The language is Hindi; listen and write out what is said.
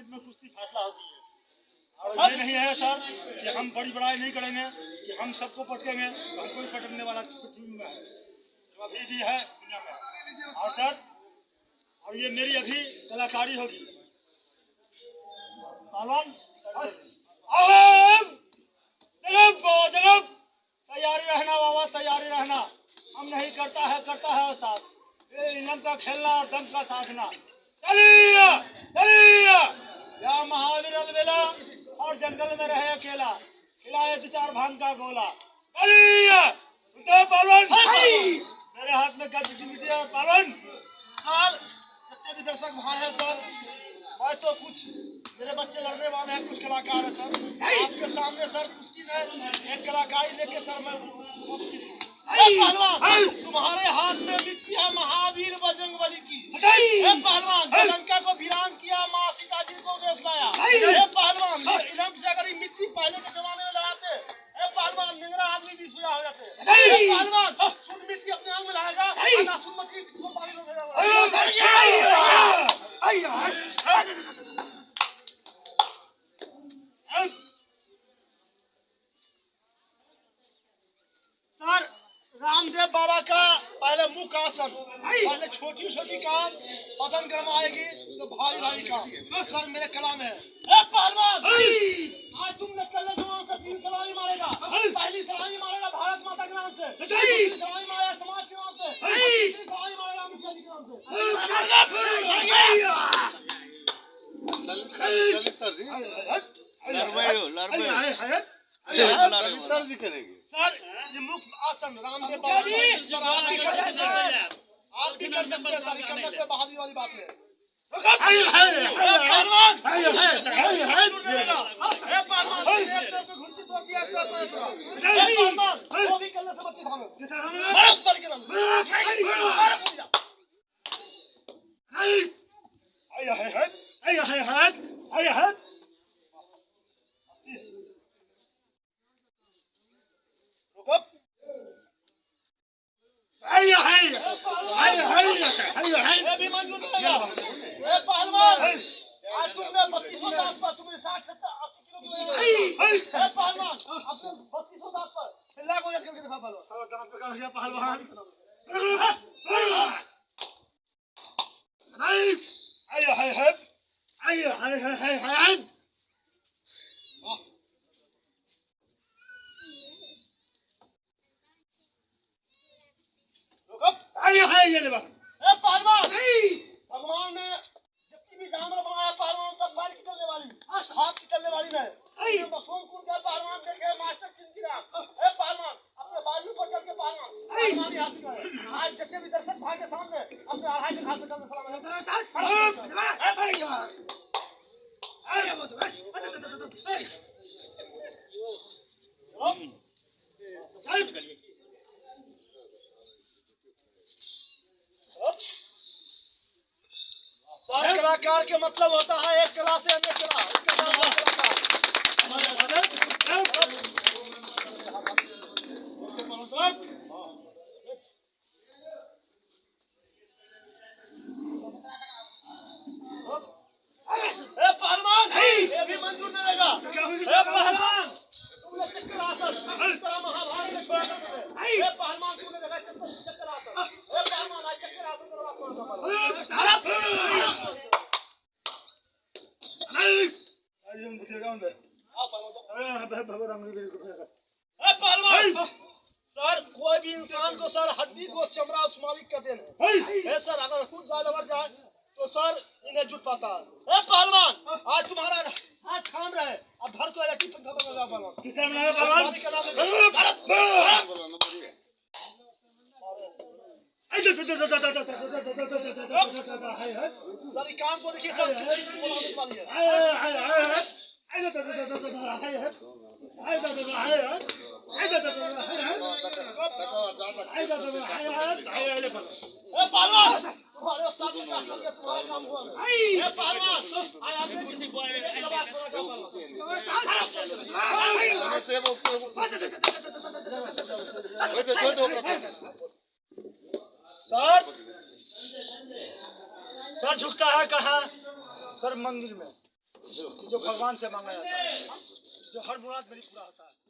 मिनट में कुश्ती फैसला होती है। और ये नहीं है सर कि हम बड़ी बड़ाई नहीं करेंगे कि हम सबको पटकेंगे, तो हमको भी पटकने वाला पृथ्वी में है जो अभी भी है दुनिया में। और सर और ये मेरी अभी कलाकारी होगी। तैयारी रहना बाबा, तैयारी रहना। हम नहीं करता है उस्ताद। ये इलम का खेलना और दम का साधना। चलिए चलिए या महावीर अलबेला और जंगल में रहे अकेला, खिलाए 2-4 भांग का गोला। चलिए पहलवान, मेरे हाथ में गज की मिट्टी है पहलवान। सर जितने भी दर्शक भाई है सर, मैं तो कुछ मेरे बच्चे लड़ने वाले हैं, कुछ कलाकार है सर। आपके सामने सर कुश्ती में एक कलाकारी लेके सर मैं पहलवान, तुम्हारे हाथ में मिट्टी है महावीर बजरंगबली की। पहलवान जो लंका को वीरान किया, माँ सीता जी को देश लाया। पहलवान इलम से अगर मिट्टी पहले के जमाने में लगाते, पहलवान निंगरा आदमी भी सुझा हो जाते। पहलवान शुद्ध मिट्टी अपने आंग में लगाएगा, शुद्ध मिट्टी पानी में सर रामदेव बाबा का पहले मुख आसन, पहले छोटी छोटी काम, बदन गरमाएगी तो भारी भारी काम सर मेरे कला में है। पहलवान आज तुमने कल जवान से 3 सलामी मारेगा। पहली सलामी मारेगा भारत माता के नाम से, दूसरी सलामी मारेगा समाज के नाम से, तीसरी सलामी मारेगा मुखिया जी के नाम से। करेंगे सर ये मुख आसन रामदेव बाबा सर आप भी कर सकते हैं, आप भी कर सकते हैं सर, कर सकते हैं, बहादुरी वाली बात है। पहलवान घुंसी तोड़ दिया पहलवान, वो भी कल से बच्चे थामे पहलवान आज तुमने 3200 दांत पर, तुमने 60-70-80 किलो पहलवान अपने 3200 दांत पर हिला को करके दिखा पहलवान। दांत पे कर दिया पहलवान। पहलवान भगवान ने जितनी भी जानवर बनाया पहलवान सब बाल की चलने वाली, हाथ की चलने वाली नहीं। मशहूर का पहलवान देखे मास्टर चिंतिराम पहलवान अपने बाजू पर चल के पहलवान हाथी का आज जितने भी दर्शक भाई के सामने अपने आढ़ाई के हाथ में चलने सलाम सर कलाकार के मतलब होता है एक कला से अन्य कला, इसका नाम है कलाकार। पहलवान ये भी मंजूर नहीं रहेगा। पहलवान तुमने चक्कर आसन इस तरह महाभारत में छोड़ा था। पहलवान तुमने देखा चक्कर आसन, पहलवान आज चक्कर आसन करो पहलवान। सर कोई भी इंसान को सर हड्डी को चमड़ा उस मालिक का देना है सर, अगर खुद जानवर जाए तो सर इन्हें जुट पाता है। पहलवान आज तुम्हारा हाथ थाम रहे, अब धर को इलेक्ट्रिक पंखा बना लगा पहलवान। किस तरह बनाया पहलवान? सर ये काम को देखिए सर वाली है। पहलवान तुम्हारे उस्ताद ने कहा कि तुम्हारा काम हुआ है। पहलवान आज आपने किसी को सर झुकता है कहाँ? सर मंदिर में। जो भगवान से मांगा जाता है, जो हर मुराद मेरी पूरा होता है।